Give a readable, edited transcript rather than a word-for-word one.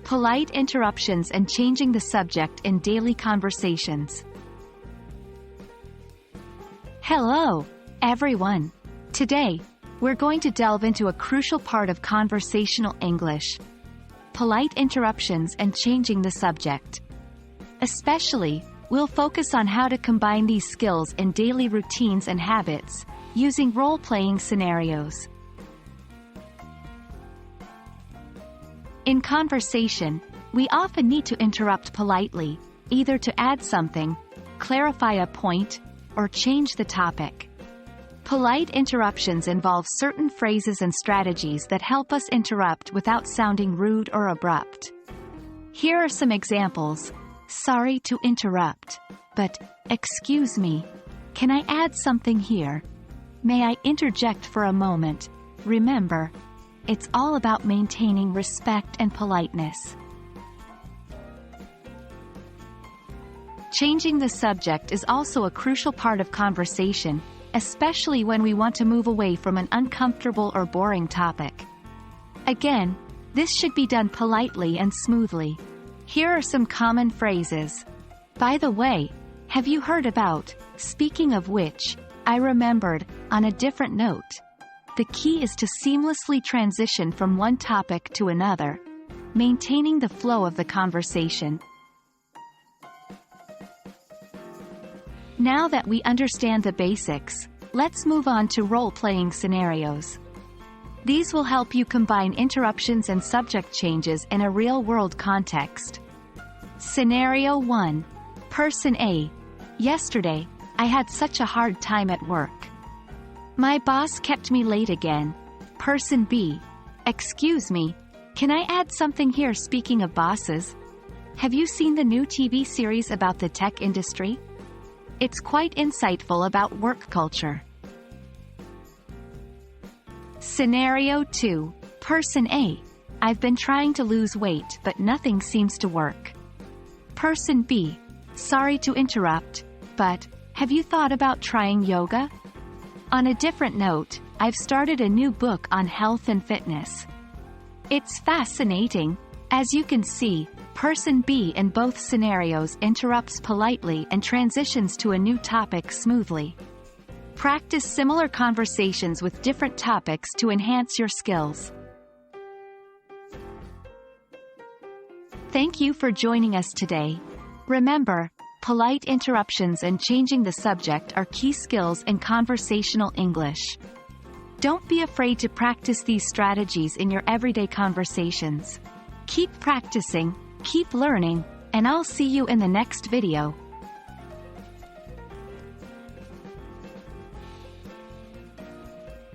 Polite interruptions and changing the subject in daily conversations. Hello, everyone. Today, we're going to delve into a crucial part of conversational English: polite interruptions and changing the subject. Especially, we'll focus on how to combine these skills in daily routines and habits, using role-playing scenarios. In conversation, we often need to interrupt politely, either to add something, clarify a point, or change the topic. Polite interruptions involve certain phrases and strategies that help us interrupt without sounding rude or abrupt. Here are some examples. Sorry to interrupt, but, excuse me, can I add something here? May I interject for a moment? Remember, it's all about maintaining respect and politeness. Changing the subject is also a crucial part of conversation, especially when we want to move away from an uncomfortable or boring topic. Again, this should be done politely and smoothly. Here are some common phrases. By the way, have you heard about, speaking of which, I remembered, on a different note? The key is to seamlessly transition from one topic to another, maintaining the flow of the conversation. Now that we understand the basics, let's move on to role-playing scenarios. These will help you combine interruptions and subject changes in a real-world context. Scenario 1. Person A. Yesterday, I had such a hard time at work. My boss kept me late again. Person B. Excuse me, can I add something here? Speaking of bosses, have you seen the new TV series about the tech industry? It's quite insightful about work culture. Scenario 2. Person A. I've been trying to lose weight but nothing seems to work. Person B. Sorry to interrupt, but, have you thought about trying yoga? On a different note, I've started a new book on health and fitness. It's fascinating. As you can see, person B in both scenarios interrupts politely and transitions to a new topic smoothly. Practice similar conversations with different topics to enhance your skills. Thank you for joining us today. Remember, polite interruptions and changing the subject are key skills in conversational English. Don't be afraid to practice these strategies in your everyday conversations. Keep practicing, keep learning, and I'll see you in the next video.